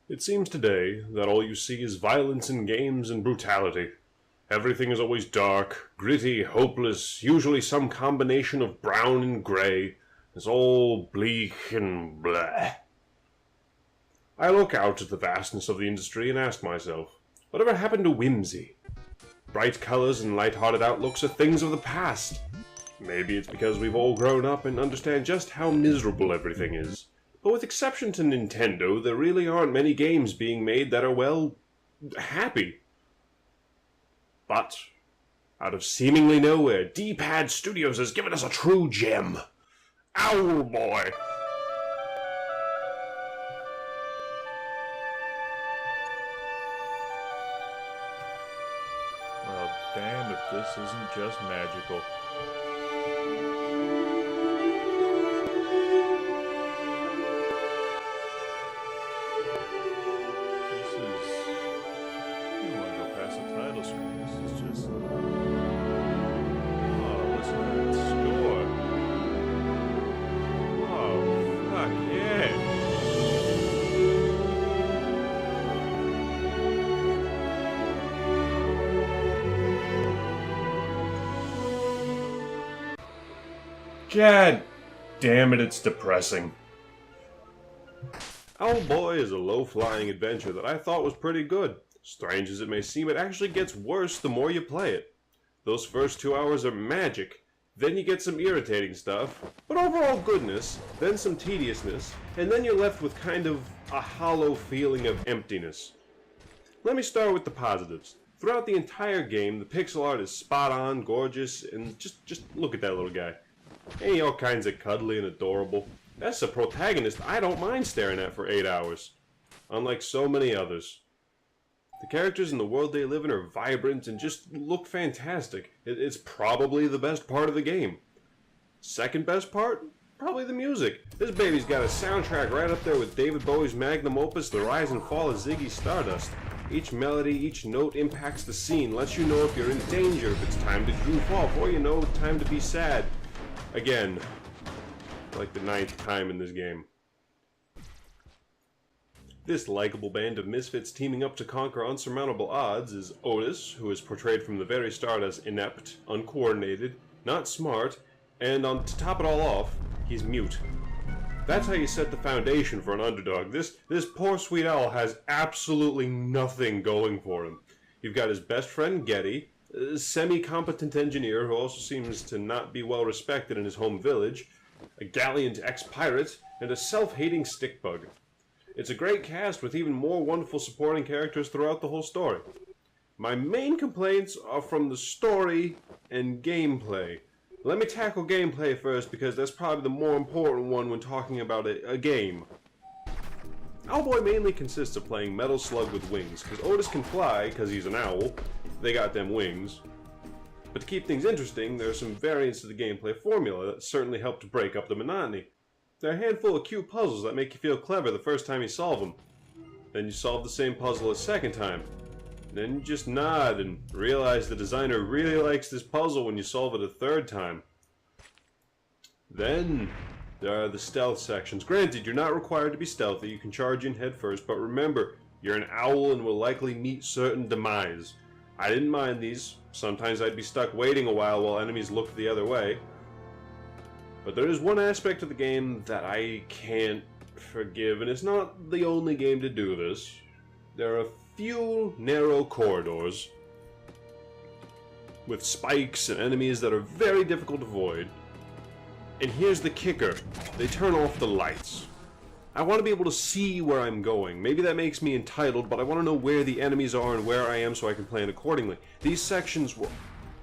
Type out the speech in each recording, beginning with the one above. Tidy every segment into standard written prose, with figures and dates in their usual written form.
It seems today that all you see is violence in games and brutality. Everything is always dark, gritty, hopeless, usually some combination of brown and gray. It's all bleak and blah. I look out at the vastness of the industry and ask myself, whatever happened to whimsy? Bright colors and light-hearted outlooks are things of the past. Maybe it's because we've all grown up and understand just how miserable everything is. But with exception to Nintendo, there really aren't many games being made that are, well, happy. But, out of seemingly nowhere, D-Pad Studios has given us a true gem. Owlboy! Well, damn if this isn't just magical. God damn it, it's depressing. Owlboy is a low-flying adventure that I thought was pretty good. Strange as it may seem, it actually gets worse the more you play it. Those first 2 hours are magic, then you get some irritating stuff, but overall goodness, then some tediousness, and then you're left with kind of a hollow feeling of emptiness. Let me start with the positives. Throughout the entire game, the pixel art is spot on, gorgeous, and just look at that little guy. Ain't he all kinds of cuddly and adorable? That's a protagonist I don't mind staring at for 8 hours. Unlike so many others. The characters in the world they live in are vibrant and just look fantastic. It's probably the best part of the game. Second best part? Probably the music. This baby's got a soundtrack right up there with David Bowie's magnum opus, The Rise and Fall of Ziggy Stardust. Each melody, each note impacts the scene, lets you know if you're in danger, if it's time to goof off, or you know, time to be sad. Again, like the 9th time in this game. This likable band of misfits teaming up to conquer unsurmountable odds is Otis, who is portrayed from the very start as inept, uncoordinated, not smart, and to top it all off, he's mute. That's how you set the foundation for an underdog. This poor sweet owl has absolutely nothing going for him. You've got his best friend Getty, a semi-competent engineer who also seems to not be well respected in his home village, a gallant ex-pirate, and a self-hating stickbug. It's a great cast with even more wonderful supporting characters throughout the whole story. My main complaints are from the story and gameplay. Let me tackle gameplay first because that's probably the more important one when talking about a game. Owlboy mainly consists of playing Metal Slug with wings, because Otis can fly because he's an owl. They got them wings. But to keep things interesting, there are some variants to the gameplay formula that certainly help to break up the monotony. There are a handful of cute puzzles that make you feel clever the first time you solve them. Then you solve the same puzzle a second time. Then you just nod and realize the designer really likes this puzzle when you solve it a third time. Then there are the stealth sections. Granted, you're not required to be stealthy, you can charge in head first, but remember, you're an owl and will likely meet certain demise. I didn't mind these. Sometimes I'd be stuck waiting a while enemies looked the other way. But there is one aspect of the game that I can't forgive, and it's not the only game to do this. There are a few narrow corridors with spikes and enemies that are very difficult to avoid. And here's the kicker. They turn off the lights. I want to be able to see where I'm going. Maybe that makes me entitled, but I want to know where the enemies are and where I am so I can plan accordingly. These sections were,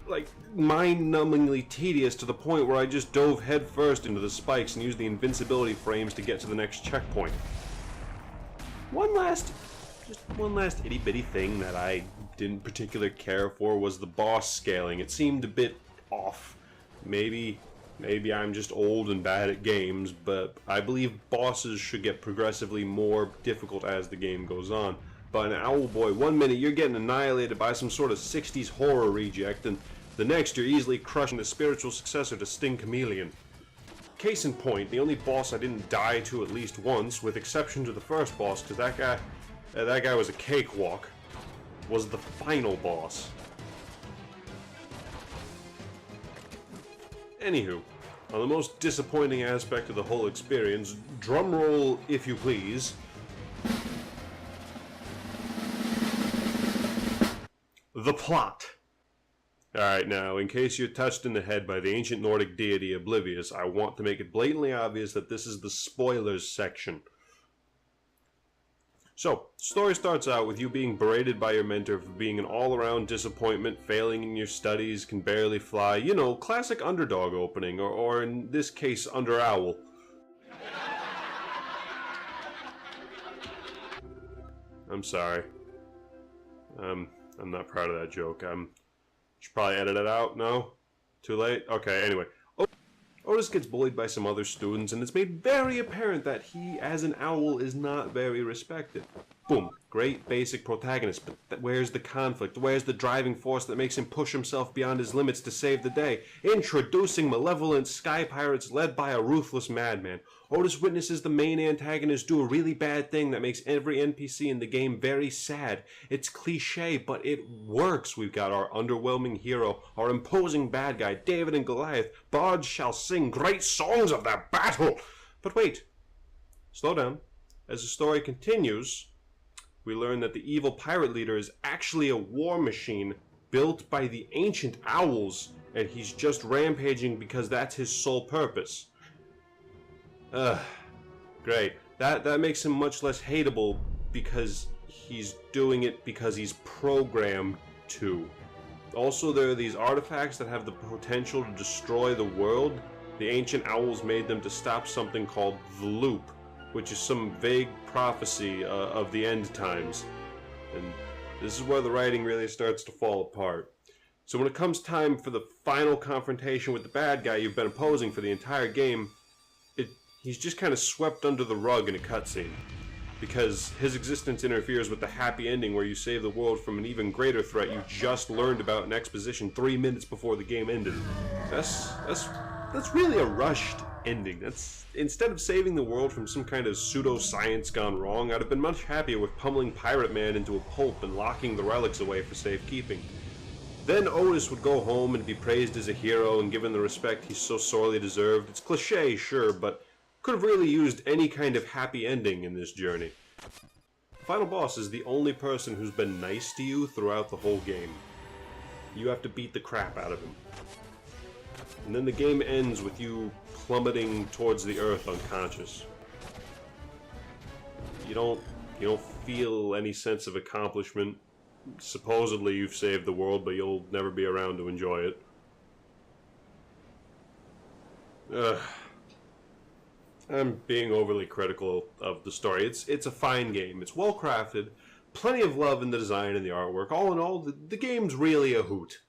like, mind-numbingly tedious to the point where I just dove headfirst into the spikes and used the invincibility frames to get to the next checkpoint. Just one last itty-bitty thing that I didn't particularly care for was the boss scaling. It seemed a bit off. Maybe I'm just old and bad at games, but I believe bosses should get progressively more difficult as the game goes on. But in Owlboy, 1 minute you're getting annihilated by some sort of 60s horror reject, and the next you're easily crushing the spiritual successor to Sting Chameleon. Case in point, the only boss I didn't die to at least once, with exception to the first boss, because that guy, That guy was a cakewalk. Was the final boss. Anywho, on the most disappointing aspect of the whole experience, drumroll if you please, the plot. Alright, now, in case you're touched in the head by the ancient Nordic deity Oblivious, I want to make it blatantly obvious that this is the spoilers section. So, the story starts out with you being berated by your mentor for being an all-around disappointment, failing in your studies, can barely fly, you know, classic underdog opening, or in this case, Under Owl. I'm sorry. I'm not proud of that joke. Should probably edit it out, no? Too late? Okay, anyway. Otis gets bullied by some other students, and it's made very apparent that he, as an owl, is not very respected. Boom. Great basic protagonist, but where's the conflict? Where's the driving force that makes him push himself beyond his limits to save the day? Introducing malevolent sky pirates led by a ruthless madman. Otis witnesses the main antagonist do a really bad thing that makes every NPC in the game very sad. It's cliche, but it works. We've got our underwhelming hero, our imposing bad guy, David and Goliath. Bards shall sing great songs of their battle. But wait. Slow down. As the story continues, we learn that the evil pirate leader is actually a war machine built by the ancient owls, and he's just rampaging because that's his sole purpose. Great. That makes him much less hateable because he's doing it because he's programmed to. Also, there are these artifacts that have the potential to destroy the world. The ancient owls made them to stop something called the Loop, which is some vague prophecy of the end times. And this is where the writing really starts to fall apart. So when it comes time for the final confrontation with the bad guy you've been opposing for the entire game, he's just kind of swept under the rug in a cutscene, because his existence interferes with the happy ending where you save the world from an even greater threat you just learned about in exposition 3 minutes before the game ended. That's really a rushed ending. Instead of saving the world from some kind of pseudoscience gone wrong, I'd have been much happier with pummeling Pirate Man into a pulp and locking the relics away for safekeeping. Then Otis would go home and be praised as a hero and given the respect he so sorely deserved. It's cliche, sure, but could have really used any kind of happy ending in this journey. The final boss is the only person who's been nice to you throughout the whole game. You have to beat the crap out of him. And then the game ends with you plummeting towards the earth unconscious. You don't feel any sense of accomplishment. Supposedly you've saved the world, but you'll never be around to enjoy it. I'm being overly critical of the story. It's a fine game. It's well crafted, plenty of love in the design and the artwork. All in all, the game's really a hoot.